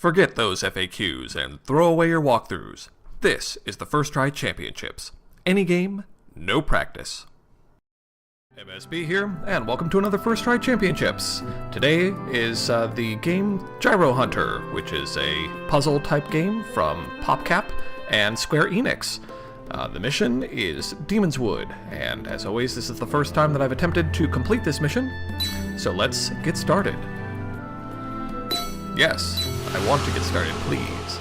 Forget those FAQs and throw away your walkthroughs. This is the First Try Championships. Any game, no practice. MSB here, and welcome to another First Try Championships. Today is the game Gyro Hunter, which is a puzzle-type game from PopCap and Square Enix. The mission is Daemonswood, and as always, this is the first time that I've attempted to complete this mission, so let's get started. Yes, I want to get started, please.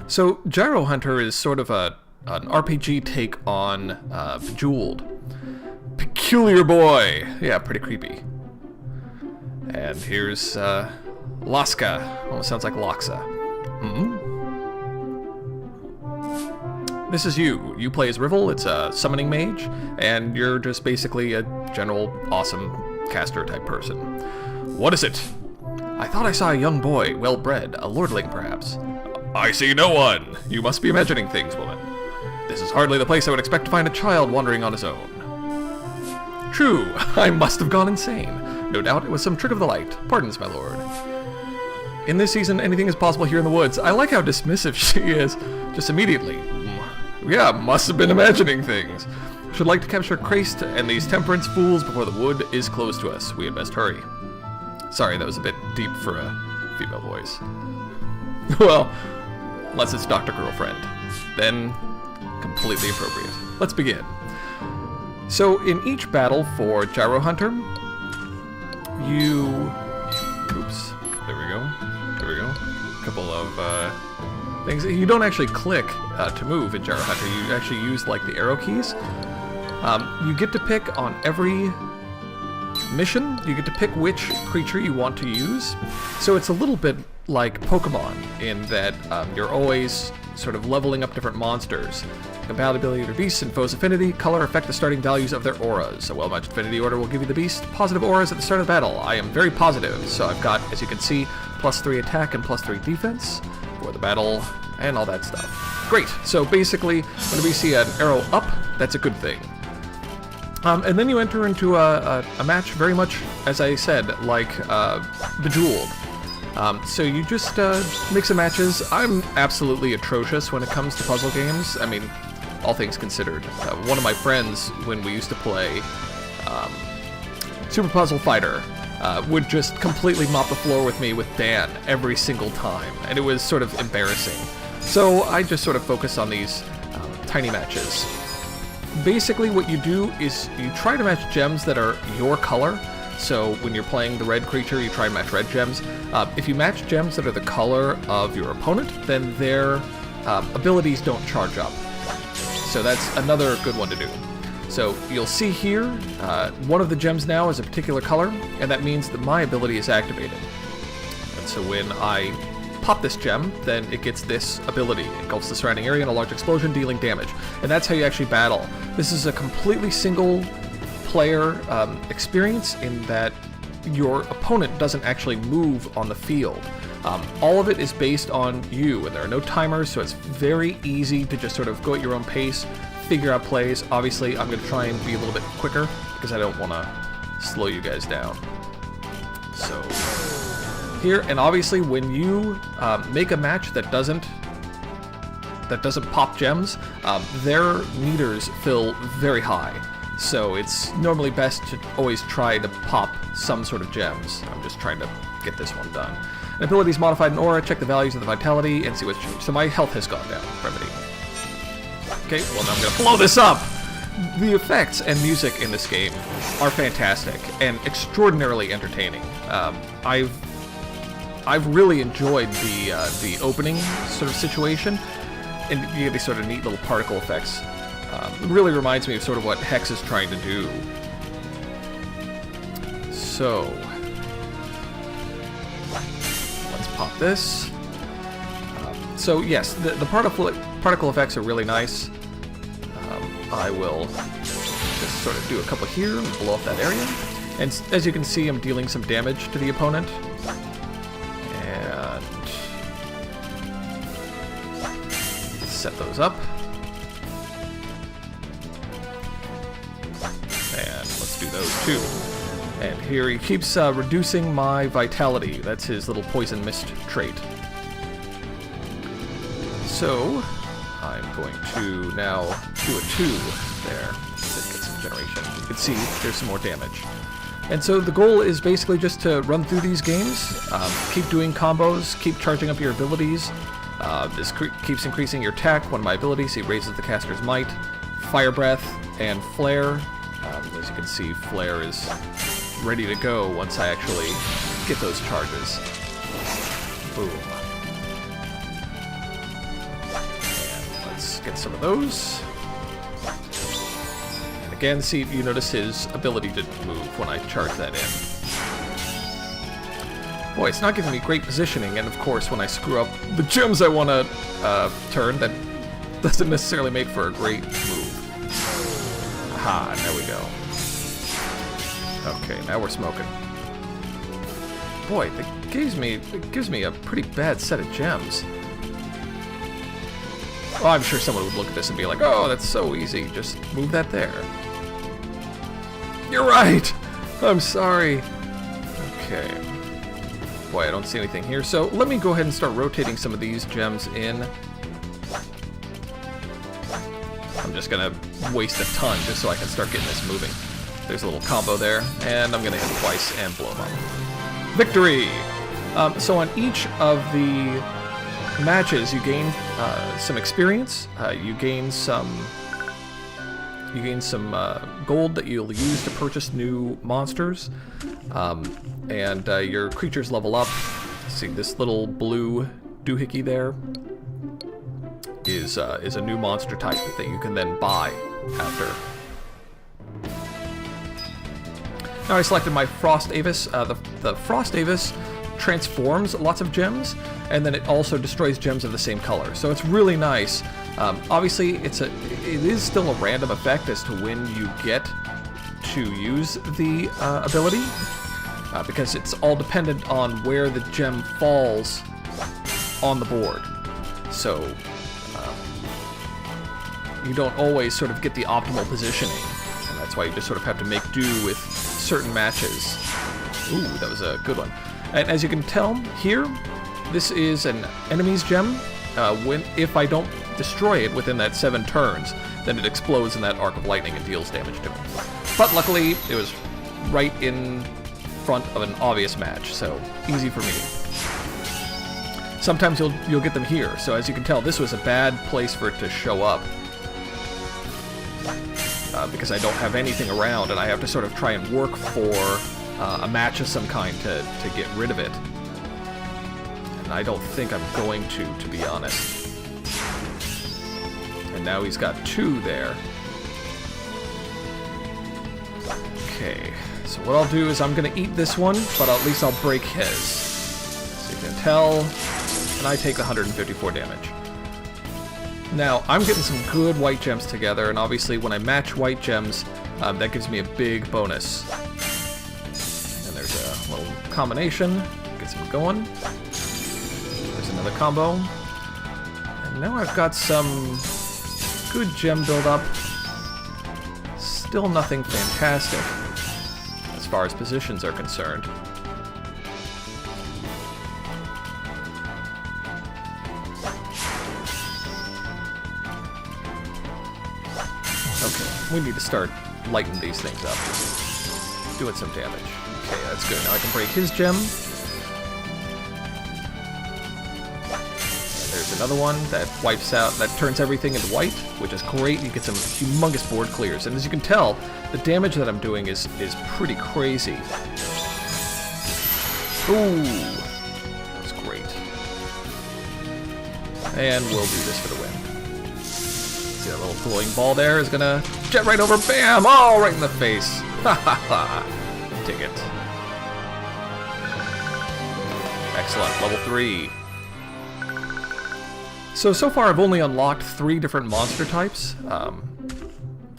So, Gyro Hunter is sort of an RPG take on Bejeweled. Peculiar boy! Yeah, pretty creepy. And here's Laska. Almost sounds like Loxa. This is you. You play as Rivel. It's a summoning mage, and you're just basically a general awesome caster type person. What is it? I thought I saw a young boy, well-bred, a lordling perhaps. I see no one. You must be imagining things, woman. This is hardly the place I would expect to find a child wandering on his own. True, I must have gone insane. No doubt it was some trick of the light. Pardons, my lord. In this season, anything is possible here in the woods. I like how dismissive she is, just immediately. Yeah, must have been imagining things. Should like to capture Christ and these temperance fools before the wood is closed to us. We had best hurry. Sorry, that was a bit deep for a female voice. Well, unless it's Dr. Girlfriend. Then, completely appropriate. Let's begin. So, in each battle for Gyro Hunter, you... Oops. There we go. There we go. A couple of things. You don't actually click to move in Gyro Hunter. You actually use, like, the arrow keys. You get to pick on every mission, you get to pick which creature you want to use. So it's a little bit like Pokemon in that you're always sort of leveling up different monsters. Compatibility to beasts and foes affinity, color affect the starting values of their auras. A well-matched affinity order will give you the beast positive auras at the start of the battle. I am very positive, so I've got, as you can see, +3 attack and +3 defense for the battle and all that stuff. Great, so basically, when we see an arrow up, that's a good thing. And then you enter into a match very much, as I said, like Bejeweled. So you just mix some matches. I'm absolutely atrocious when it comes to puzzle games. I mean, all things considered. One of my friends, when we used to play Super Puzzle Fighter, would just completely mop the floor with me with Dan every single time. And it was sort of embarrassing. So I just sort of focus on these tiny matches. Basically what you do is you try to match gems that are your color. So when you're playing the red creature, you try and match red gems. If you match gems that are the color of your opponent, then their abilities don't charge up. So that's another good one to do. So you'll see here, one of the gems now is a particular color, and that means that my ability is activated. And so when I pop this gem, then it gets this ability. It engulfs the surrounding area in a large explosion, dealing damage. And that's how you actually battle. This is a completely single-player experience in that your opponent doesn't actually move on the field. All of it is based on you, and there are no timers, so it's very easy to just sort of go at your own pace, figure out plays. Obviously, I'm going to try and be a little bit quicker, because I don't want to slow you guys down. So here, and obviously when you make a match that doesn't pop gems, their meters fill very high. So it's normally best to always try to pop some sort of gems. I'm just trying to get this one done. An ability is modified in aura, check the values of the vitality, and see what's changed. So my health has gone down, remedy. Okay, well now I'm gonna blow this up! The effects and music in this game are fantastic and extraordinarily entertaining. I've really enjoyed the opening sort of situation, and you get these sort of neat little particle effects. It really reminds me of sort of what Hex is trying to do. So let's pop this. So yes, the particle effects are really nice. I will just sort of do a couple here and blow up that area. And as you can see, I'm dealing some damage to the opponent. Set those up. And let's do those too. And here he keeps reducing my vitality. That's his little poison mist trait. So, I'm going to now do a 2 there. Let's get some generation. You can see there's some more damage. And so the goal is basically just to run through these games, keep doing combos, keep charging up your abilities. This keeps increasing your attack. One of my abilities, he raises the caster's might. Fire Breath and Flare. As you can see, Flare is ready to go once I actually get those charges. Boom. And let's get some of those. And again, see, you notice his ability to move when I charge that in. Boy, it's not giving me great positioning, and of course, when I screw up the gems I want to turn, that doesn't necessarily make for a great move. Aha, there we go. Okay, now we're smoking. Boy, it gives me a pretty bad set of gems. Well, I'm sure someone would look at this and be like, oh, that's so easy, just move that there. You're right! I'm sorry. Okay. Boy, I don't see anything here, so let me go ahead and start rotating some of these gems in. I'm just gonna waste a ton just so I can start getting this moving. There's a little combo there, and I'm gonna hit twice and blow them up. Victory! So on each of the matches, you gain some experience. You gain some gold that you'll use to purchase new monsters, and your creatures level up. See, this little blue doohickey there is a new monster type that you can then buy after. Now I selected my Frost Avis. The Frost Avis transforms lots of gems, and then it also destroys gems of the same color. So it's really nice. Obviously, it is still a random effect as to when you get to use the ability, because it's all dependent on where the gem falls on the board. So you don't always sort of get the optimal positioning, and that's why you just sort of have to make do with certain matches. Ooh, that was a good one. And as you can tell here, this is an enemy's gem. If I don't destroy it within that 7 turns, then it explodes in that arc of lightning and deals damage to me. But luckily, it was right in front of an obvious match, so easy for me. Sometimes you'll get them here, so as you can tell, this was a bad place for it to show up. Because I don't have anything around, and I have to sort of try and work for a match of some kind to get rid of it. And I don't think I'm going to be honest. And now he's got 2 there. Okay, so what I'll do is I'm going to eat this one, but at least I'll break his. So you can tell, and I take 154 damage. Now, I'm getting some good white gems together, and obviously when I match white gems, that gives me a big bonus. And there's a little combination, gets him going. There's another combo. And now I've got some good gem build-up. Still nothing fantastic as far as positions are concerned. Okay, we need to start lighting these things up. Doing some damage. Okay, that's good. Now I can break his gem. There's another one that wipes out, that turns everything into white, which is great. You get some humongous board clears. And as you can tell, the damage that I'm doing is pretty crazy. Ooh, that was great. And we'll do this for the win. See that little glowing ball there is gonna jet right over, bam! Oh, right in the face. Ha ha ha. Dig it. Excellent, level 3. So far I've only unlocked 3 different monster types,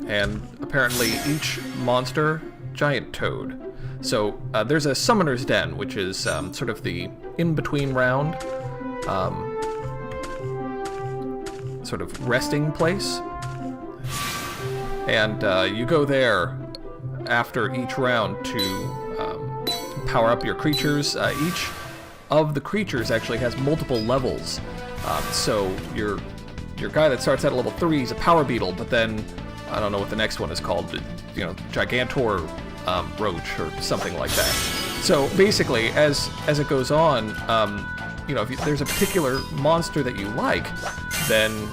and apparently each monster, giant toad. So there's a summoner's den, which is sort of the in-between round, sort of resting place, and you go there after each round to power up your creatures. Each of the creatures actually has multiple levels. So your guy that starts at level 3 is a power beetle, but then I don't know what the next one is called, you know, Gigantor Roach or something like that. So basically, as it goes on, you know, if there's a particular monster that you like, then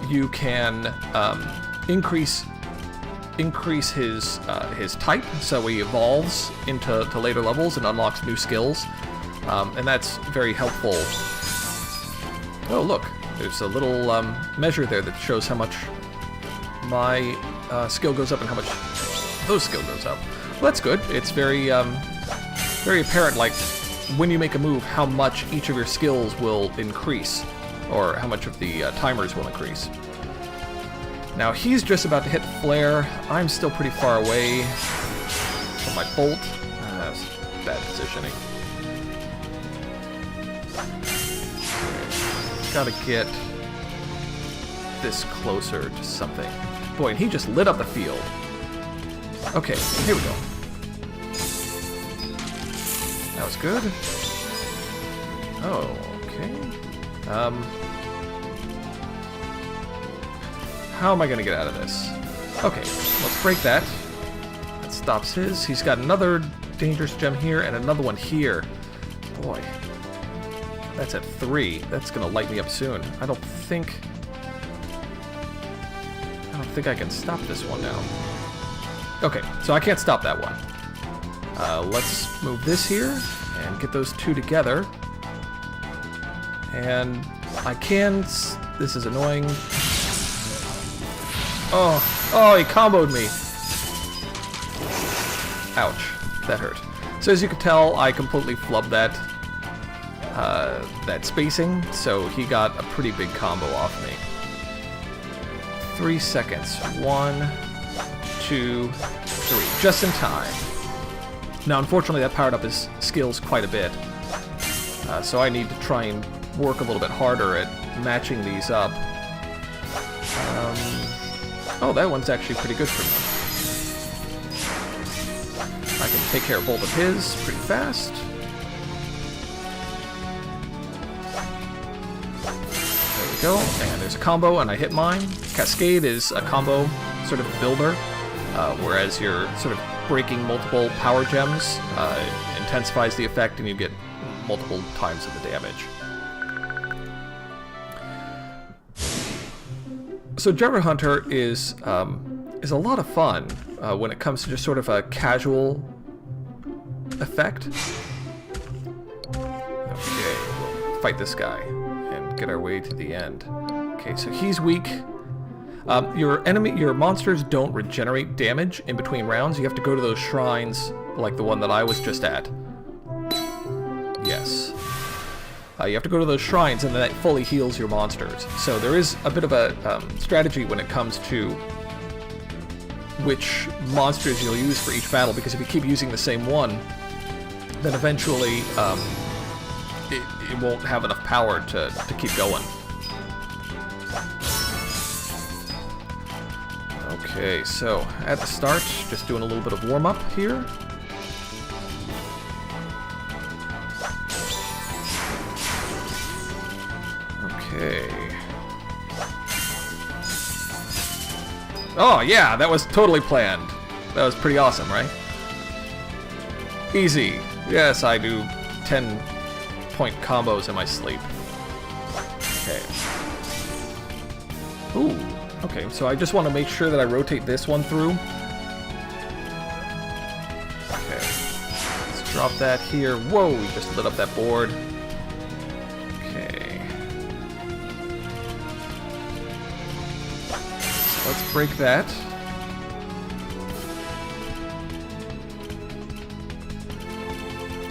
you can increase his type, so he evolves into later levels and unlocks new skills, and that's very helpful. Oh look, there's a little measure there that shows how much my skill goes up and how much those skill goes up. Well, that's good. It's very very apparent, like when you make a move, how much each of your skills will increase, or how much of the timers will increase. Now he's just about to hit Flare. I'm still pretty far away from my bolt. That's bad positioning. Gotta get this closer to something. Boy, and he just lit up the field. Okay, here we go. That was good. Oh, okay. How am I gonna get out of this? Okay, let's break that. That stops his. He's got another dangerous gem here and another one here. Boy. That's at 3. That's gonna light me up soon. I don't think I can stop this one now. Okay, so I can't stop that one. Let's move this here and get those two together. And I can... This is annoying. Oh, he comboed me. Ouch, that hurt. So as you can tell, I completely flubbed that spacing, so he got a pretty big combo off me. 3 seconds. 1, 2, 3. Just in time. Now, unfortunately, that powered up his skills quite a bit. So I need to try and work a little bit harder at matching these up. Oh, that one's actually pretty good for me. I can take care of both of his pretty fast. There we go. And there's a combo, and I hit mine. Cascade is a combo sort of builder, whereas you're sort of breaking multiple power gems intensifies the effect, and you get multiple times of the damage. So Gyro Hunter is a lot of fun when it comes to just sort of a casual effect. Okay, we'll fight this guy and get our way to the end. Okay, so he's weak. Your monsters don't regenerate damage in between rounds. You have to go to those shrines, like the one that I was just at. Yes. You have to go to those shrines, and then that fully heals your monsters. So there is a bit of a strategy when it comes to which monsters you'll use for each battle, because if you keep using the same one, then eventually it won't have enough power to keep going. Okay, so at the start, just doing a little bit of warm-up here. Okay. Oh yeah, that was totally planned. That was pretty awesome, right? Easy. Yes, I do 10-point combos in my sleep. Okay. Ooh. Okay, so I just want to make sure that I rotate this one through. Okay. Let's drop that here. Whoa, we just lit up that board. Okay. So let's break that.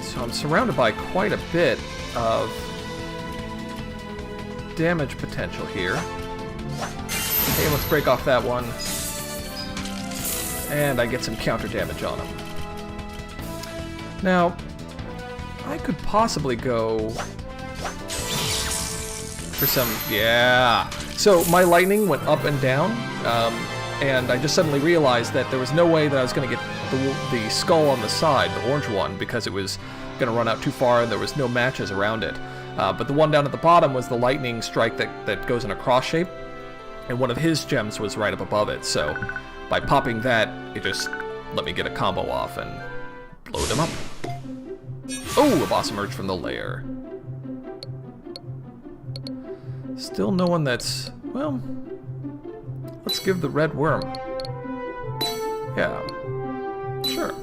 So I'm surrounded by quite a bit of damage potential here. Okay, let's break off that one. And I get some counter damage on him. Now, I could possibly go for some... Yeah! So my lightning went up and down, and I just suddenly realized that there was no way that I was going to get the skull on the side, the orange one, because it was going to run out too far and there was no matches around it. But the one down at the bottom was the lightning strike that goes in a cross shape, and one of his gems was right up above it. So by popping that, it just let me get a combo off and blow them up. Oh, a boss emerged from the lair. Still no one that's... well, let's give the red worm. Yeah, sure.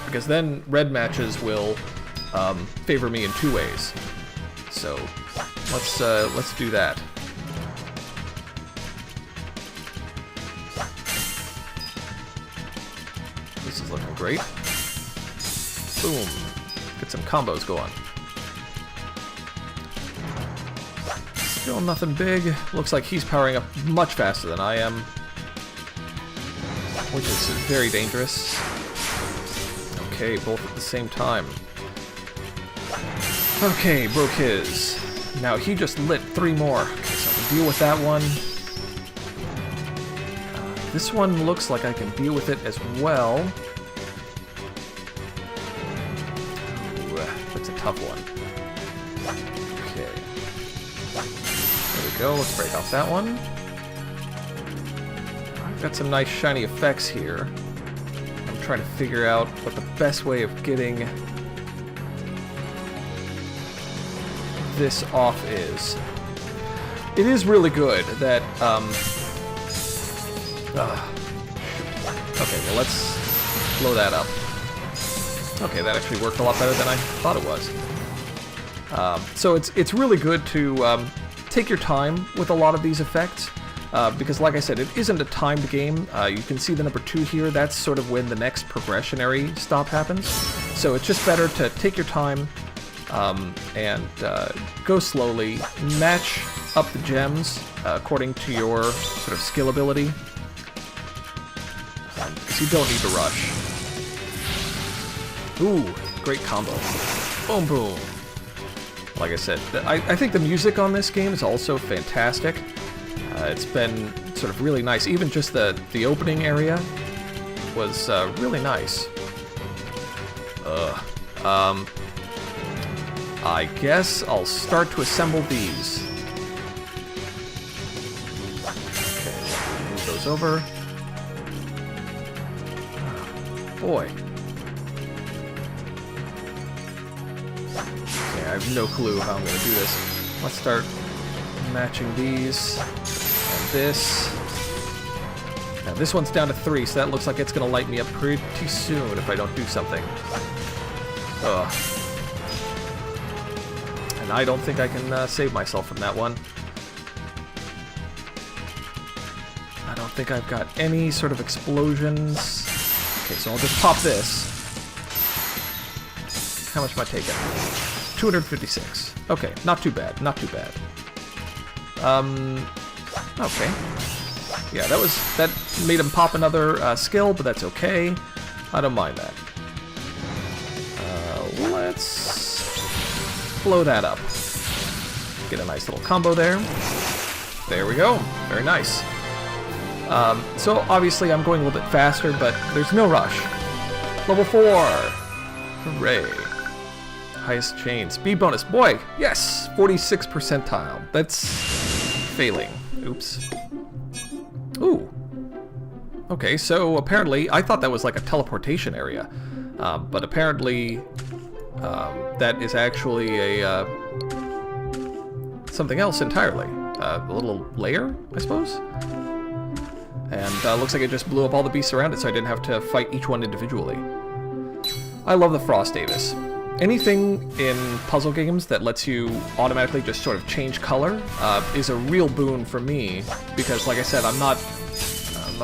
Because then red matches will favor me in 2 ways. So let's do that. This is looking great. Boom. Get some combos going. Still nothing big. Looks like he's powering up much faster than I am, which is very dangerous. Okay, both at the same time. Okay, broke his. Now he just lit 3 more. Okay, so I can deal with that one. This one looks like I can deal with it as well. Ooh, that's a tough one. Okay. There we go, let's break off that one. I've got some nice shiny effects here. I'm trying to figure out what the best way of getting this off is. It is really good that, okay, well let's blow that up. Okay, that actually worked a lot better than I thought it was. So it's really good to take your time with a lot of these effects, because like I said, it isn't a timed game. You can see the number 2 here, that's sort of when the next progressionary stop happens. So it's just better to take your time and go slowly, match up the gems according to your sort of skill ability. Because you don't need to rush. Ooh, great combo. Boom, boom. Like I said, I think the music on this game is also fantastic. It's been sort of really nice. Even just the opening area was really nice. I guess I'll start to assemble these. Okay, move those over. Boy. Okay, I have no clue how I'm going to do this. Let's start matching these and this. Now this one's down to 3, so that looks like it's going to light me up pretty soon if I don't do something. Ugh. And I don't think I can save myself from that one. I don't think I've got any sort of explosions. Okay, so I'll just pop this. How much am I taking? 256. Okay, not too bad, not too bad. Okay. Yeah, that made him pop another skill, but that's okay. I don't mind that. Let's blow that up. Get a nice little combo there. There we go. Very nice. So obviously I'm going a little bit faster, but there's no rush. Level 4. Hooray. Highest chain. Speed bonus. Boy, yes! 46 percentile. That's failing. Oops. Ooh. Okay, so apparently, I thought that was like a teleportation area. But apparently, that is actually a something else entirely. A little layer, I suppose? And looks like it just blew up all the beasts around it, so I didn't have to fight each one individually. I love the Frost Davis. Anything in puzzle games that lets you automatically just sort of change color is a real boon for me, because like I said, I'm not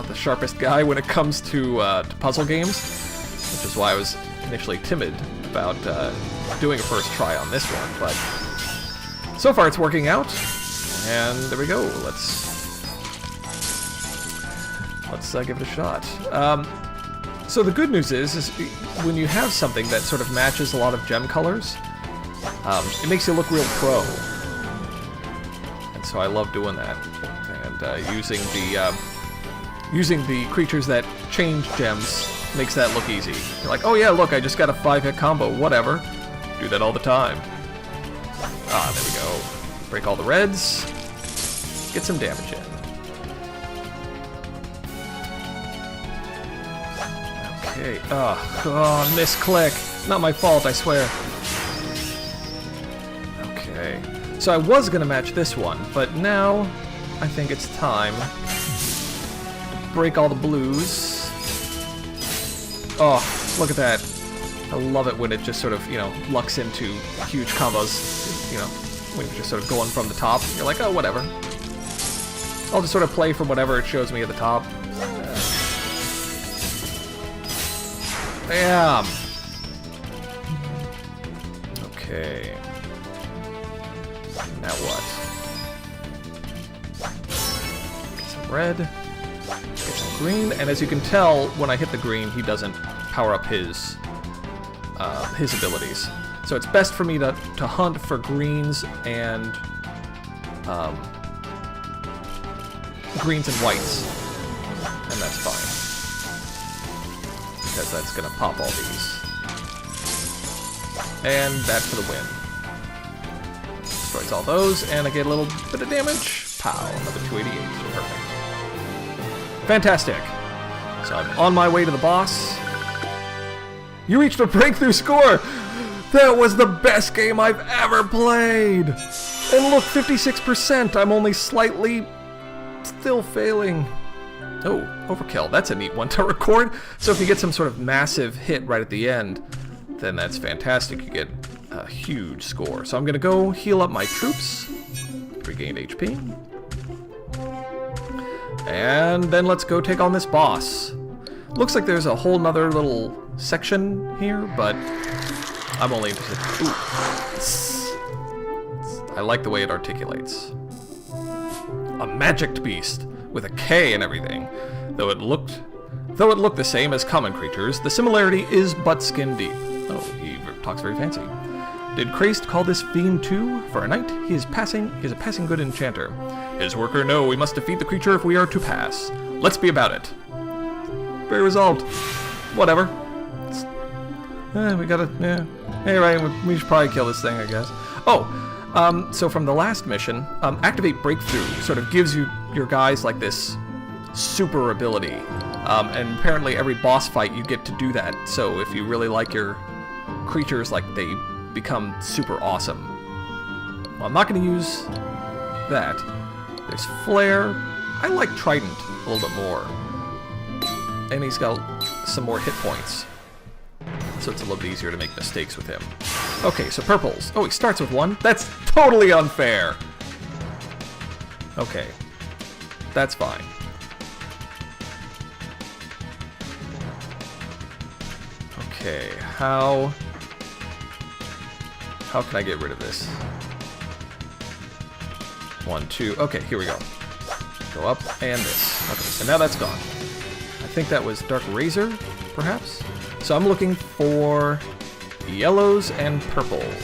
the sharpest guy when it comes to puzzle games, which is why I was initially timid about doing a first try on this one, but so far it's working out, and there we go. Let's give it a shot. So the good news is when you have something that sort of matches a lot of gem colors, it makes you look real pro. And so I love doing that, and using the creatures that change gems makes that look easy. You're like, oh yeah, look, I just got a 5-hit combo, whatever. Do that all the time. Ah, there we go. Break all the reds. Get some damage in. Okay, oh, misclick. Not my fault, I swear. Okay, so I was gonna match this one, but now I think it's time to break all the blues. Oh, look at that. I love it when it just sort of, you know, lucks into huge combos, you know, when you're just sort of going from the top. You're like, oh, whatever. I'll just sort of play from whatever it shows me at the top. Bam! Okay. Now what? Get some red. Get some green. And as you can tell, when I hit the green, he doesn't power up his abilities. So it's best for me to hunt for greens and greens and whites. And that's fine. Because that's going to pop all these. And that for the win. Destroys all those, and I get a little bit of damage. Pow, another 288. Perfect. Fantastic. So I'm on my way to the boss. You reached a breakthrough score! That was the best game I've ever played! And look, 56%! I'm only slightly still failing. Oh, overkill. That's a neat one to record. So if you get some sort of massive hit right at the end, then that's fantastic. You get a huge score. So I'm going to go heal up my troops. Regained HP. And then let's go take on this boss. Looks like there's a whole nother little section here, but I'm only interested. Ooh. I like the way it articulates. A magic beast with a K and everything. Though it looked the same as common creatures, the similarity is but skin deep. Oh, he talks very fancy. Did Christ call this fiend too? For a knight, he is a passing good enchanter. His worker, no, we must defeat the creature if we are to pass. Let's be about it. Very resolved. Whatever. We gotta, yeah. Hey, right, we should probably kill this thing, I guess. Oh, so from the last mission, activate breakthrough sort of gives you your guys like this super ability. And apparently every boss fight you get to do that. So if you really like your creatures, like they become super awesome. Well, I'm not going to use that. There's Flare. I like Trident a little bit more. And he's got some more hit points. So it's a little bit easier to make mistakes with him. Okay, so purples. Oh, he starts with 1? That's totally unfair! Okay. That's fine. Okay, how can I get rid of this? 1, 2, okay, here we go. Go up, and this. Okay, so now that's gone. I think that was Dark Razor, perhaps? So I'm looking for yellows and purples.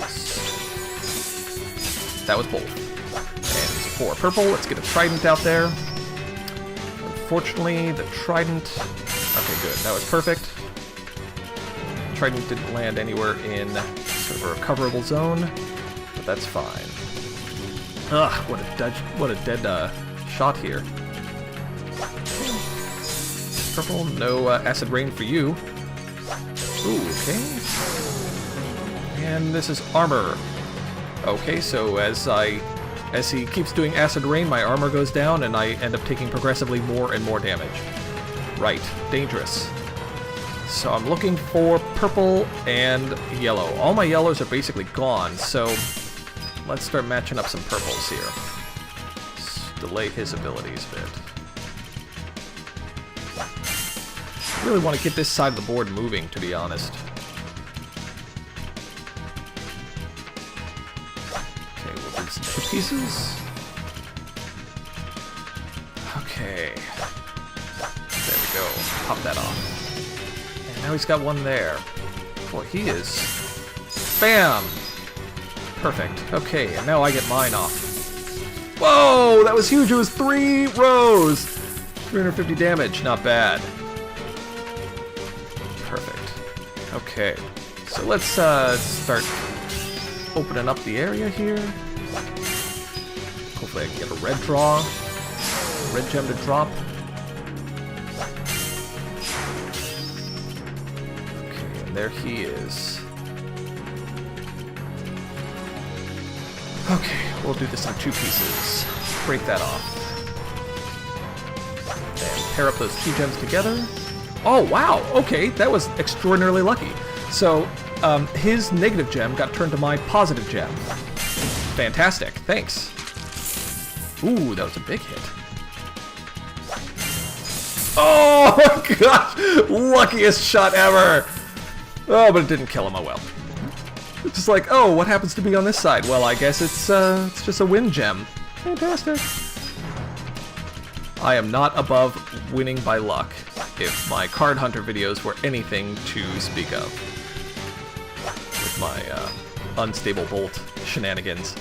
That was both. And for purple, let's get a trident out there. Unfortunately, the trident... Okay, good. That was perfect. Trident didn't land anywhere in sort of a recoverable zone, but that's fine. Ugh, what a dead shot here. Purple, no acid rain for you. Ooh, okay. And this is armor. Okay, so as he keeps doing acid rain, my armor goes down, and I end up taking progressively more and more damage. Right, dangerous. So I'm looking for purple and yellow. All my yellows are basically gone, so let's start matching up some purples here. Let's delay his abilities a bit. I really want to get this side of the board moving, to be honest. Okay, we'll do some 2 pieces. Okay. There we go. Pop that off. And now he's got 1 there. Boy, he is... Bam! Perfect. Okay, and now I get mine off. Whoa! That was huge! It was 3 rows! 350 damage. Not bad. Okay, so let's start opening up the area here. Hopefully I can get a red draw. Red gem to drop. Okay, and there he is. Okay, we'll do this in 2 pieces. Break that off. And pair up those 2 gems together. Oh, wow! Okay, that was extraordinarily lucky. So, his negative gem got turned to my positive gem. Fantastic, thanks. Ooh, that was a big hit. Oh my gosh! Luckiest shot ever! Oh, but it didn't kill him, oh well. It's just like, oh, what happens to be on this side? Well, I guess it's just a win gem. Fantastic. I am not above winning by luck, if my card hunter videos were anything to speak of. With my unstable bolt shenanigans.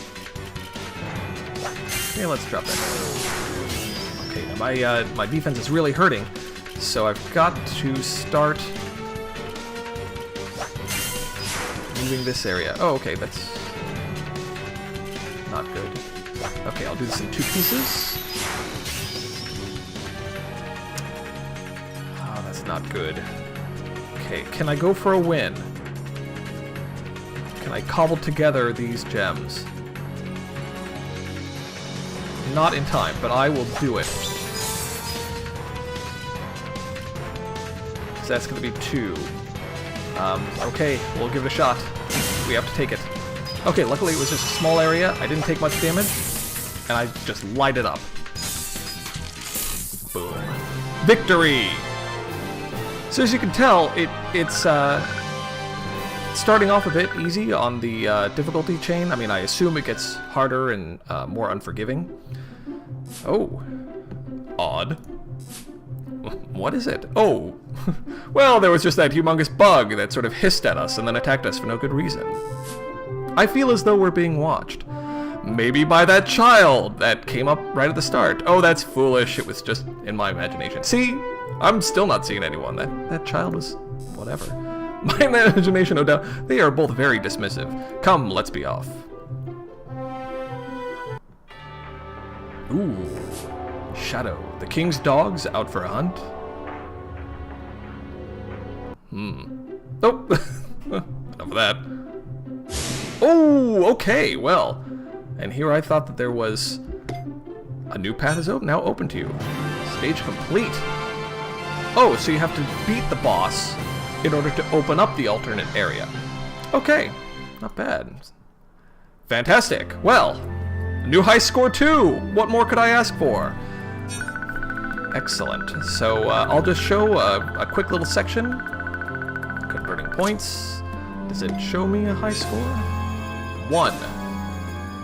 Okay, let's drop that. Okay, now my defense is really hurting, so I've got to start moving this area. Oh, okay, that's not good. Okay, I'll do this in 2 pieces. Oh, that's not good. Okay, can I go for a win? Can I cobble together these gems? Not in time, but I will do it. So that's going to be 2. Okay, we'll give it a shot. We have to take it. Okay, luckily it was just a small area. I didn't take much damage, and I just light it up. Boom. Victory! So as you can tell, it's starting off a bit easy on the difficulty chain. I mean, I assume it gets harder and more unforgiving. Oh. Odd. What is it? Oh. Well, there was just that humongous bug that sort of hissed at us and then attacked us for no good reason. I feel as though we're being watched. Maybe by that child that came up right at the start. Oh, that's foolish. It was just in my imagination. See? I'm still not seeing anyone. That child was whatever. My imagination, no doubt. They are both very dismissive. Come, let's be off. Ooh. Shadow. The king's dog's out for a hunt. Oh. Enough of that. Oh, okay, well. And here I thought that there was a new path is now open to you. Stage complete. Oh, so you have to beat the boss in order to open up the alternate area. Okay, not bad. Fantastic. Well, new high score too. What more could I ask for? Excellent. So I'll just show a quick little section. Converting points. Does it show me a high score? 1.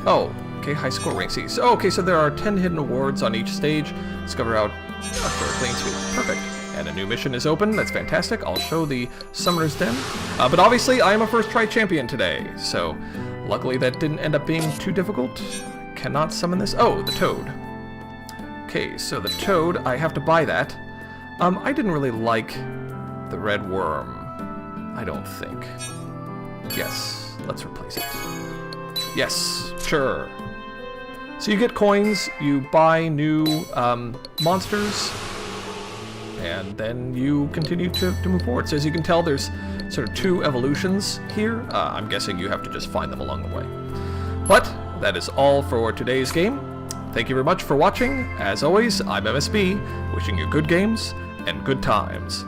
Oh, okay, high score rank C. So, okay, so there are 10 hidden awards on each stage. Discover out for a clean sweep. Perfect. And a new mission is open. That's fantastic. I'll show the Summoner's Den. But obviously, I am a first try champion today. So, luckily that didn't end up being too difficult. Cannot summon this. Oh, the Toad. Okay, so the Toad, I have to buy that. I didn't really like the red worm. I don't think. Yes, let's replace it. Yes, sure. So you get coins, you buy new monsters, and then you continue to move forward. So as you can tell, there's sort of 2 evolutions here. I'm guessing you have to just find them along the way. But that is all for today's game. Thank you very much for watching. As always, I'm MSB, wishing you good games and good times.